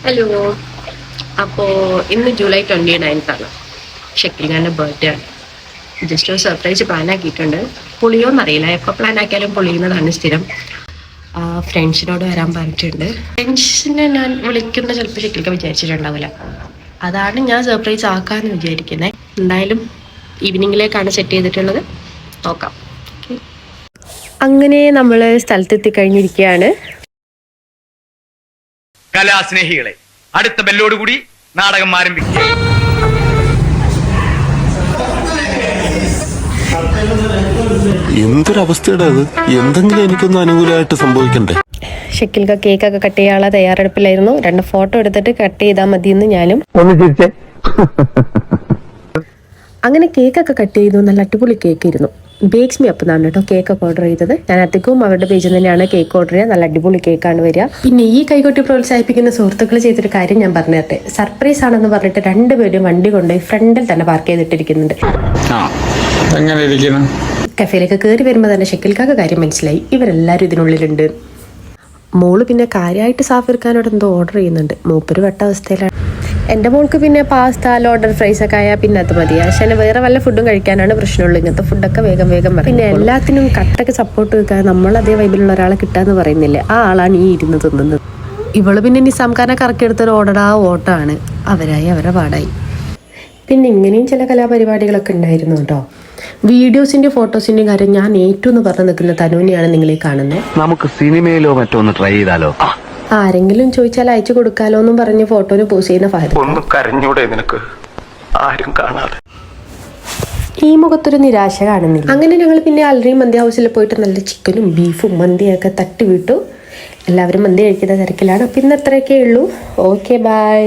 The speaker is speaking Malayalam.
ഹലോ. അപ്പോൾ ഇന്ന് ജൂലൈ 29 ആണ്. ഷക്കീലിൻ്റെ ബർത്ത്ഡേ ആണ്. ജസ്റ്റ് ഒരു സർപ്രൈസ് പ്ലാൻ ആക്കിയിട്ടുണ്ട്. പൊളിയോന്നറിയില്ല, എപ്പോൾ പ്ലാൻ ആക്കിയാലും പൊളിയുന്നതാണ് സ്ഥിരം. ഫ്രണ്ട്സിനോട് വരാൻ പറഞ്ഞിട്ടുണ്ട്. ഫ്രണ്ട്സിനെ ഞാൻ വിളിക്കുന്ന ചിലപ്പോൾ ഷക്കീലൊക്കെ വിചാരിച്ചിട്ടുണ്ടാവില്ല. അതാണ് ഞാൻ സർപ്രൈസ് ആക്കാമെന്ന് വിചാരിക്കുന്നത്. എന്തായാലും ഈവനിങ്ങിലേക്കാണ് സെറ്റ് ചെയ്തിട്ടുള്ളത്. നോക്കാം. അങ്ങനെ നമ്മൾ സ്ഥലത്തെത്തി കഴിഞ്ഞിരിക്കുകയാണ്. കലാസ്നേഹികളെ, അടുത്ത ബെല്ലോടുകൂടി നാടകം ആരംഭിക്കുക. എന്തൊരവസ്ഥയുടെ അത്, എന്തെങ്കിലും എനിക്കൊന്ന് അനുകൂലമായിട്ട് സംഭവിക്കണ്ടേ. ഷക്കീൽക്ക് കേക്കൊക്കെ കട്ട് ചെയ്യാനുള്ള തയ്യാറെടുപ്പിലായിരുന്നു. 2 ഫോട്ടോ എടുത്തിട്ട് കട്ട് ചെയ്താൽ മതിയെന്ന് ഞാനും. അങ്ങനെ കേക്കൊക്കെ കട്ട് ചെയ്തു. നല്ല അടിപൊളി കേക്ക് ഇരുന്നു. ബേക്സ് മീ അപ്പ് എന്നാണ് കേട്ടോ കേക്കൊക്കെ ഓർഡർ ചെയ്തത്. ഞാൻ അധികവും അവരുടെ പേജിൽ തന്നെയാണ് കേക്ക് ഓർഡർ ചെയ്യുക. നല്ല അടിപൊളി കേക്കാണ് വരിക. പിന്നെ ഈ കൈകൊട്ടി പ്രോത്സാഹിപ്പിക്കുന്ന സുഹൃത്തുക്കൾ ചെയ്തൊരു കാര്യം ഞാൻ പറഞ്ഞു തരട്ടെ. സർപ്രൈസ് ആണെന്ന് പറഞ്ഞിട്ട് 2 പേരും വണ്ടി കൊണ്ട് ഫ്രണ്ടിൽ തന്നെ പാർക്ക് ചെയ്തിട്ടിരിക്കുന്നുണ്ട്. കഫേയിലേക്ക് കയറി വരുമ്പോൾ തന്നെ ഷക്കീൽക്കാക്ക് കാര്യം മനസ്സിലായി, ഇവരെല്ലാവരും ഇതിനുള്ളിലുണ്ട്. മോള് പിന്നെ കാര്യമായിട്ട് സാഫിർക്കാനോട് എന്തോ ഓർഡർ ചെയ്യുന്നുണ്ട്. മൂപ്പര് വെട്ട അവസ്ഥയിലാണ്. എൻ്റെ മോൾക്ക് പിന്നെ പാസ്ത, ലോഡർ ഫ്രൈസ് ഒക്കെ ആയാൽ പിന്നെ അത് മതി. പക്ഷേ വേറെ വല്ല ഫുഡും കഴിക്കാനാണ് പ്രശ്നമുള്ളൂ. ഇങ്ങനത്തെ ഫുഡൊക്കെ വേഗം പറയും. പിന്നെ എല്ലാത്തിനും കട്ടൊക്കെ സപ്പോർട്ട് വെക്കാൻ നമ്മൾ അതേ വൈബിലുള്ള ഒരാളെ കിട്ടാന്ന് പറയുന്നില്ലേ, ആ ആളാണ് ഈ ഇരുന്ന് തിന്നുന്നത്. ഇവള് പിന്നെ നിസാംഖാനെ കറക്കിയെടുത്തൊരു ഓട്ടമാണ്. അവരായി അവരെ പാടായി. പിന്നെ ഇങ്ങനെയും ചില കലാപരിപാടികളൊക്കെ ഉണ്ടായിരുന്നു കേട്ടോ. വീഡിയോസിന്റെ ഫോട്ടോസിന്റെ കാര്യം ഞാൻ ഏറ്റവും എന്ന് പറഞ്ഞു നിൽക്കുന്ന തനുവിനെയാണ് നിങ്ങളീ കാണുന്നത്. നമുക്ക് സിനിമയിലോ മറ്റോ ഒന്ന് ട്രൈ ചെയ്താലോ? ആരെങ്കിലും ചോദിച്ചാൽ അയച്ചു കൊടുക്കാലോ എന്നും പറഞ്ഞ് ഫോട്ടോന് പോസ്റ്റ് ചെയ്യുന്ന ഫഹദ്. ഒന്ന് കരഞ്ഞൂടെ നിനക്ക്, ആരും കാണാതെ. ഈ മുഖത്തൊരു നിരാശ കാണുന്നില്ല. അങ്ങനെ ഞങ്ങൾ പിന്നെ അൽറി മന്തി ഹൗസിൽ പോയിട്ട് നല്ല ചിക്കനും ബീഫും മന്തിയൊക്കെ തട്ടി വിട്ടു. എല്ലാവരും മന്തി കഴിക്കുന്ന തിരക്കിലാണ്. അപ്പം ഇന്ന് അത്രയൊക്കെ ഉള്ളൂ. Okay, by.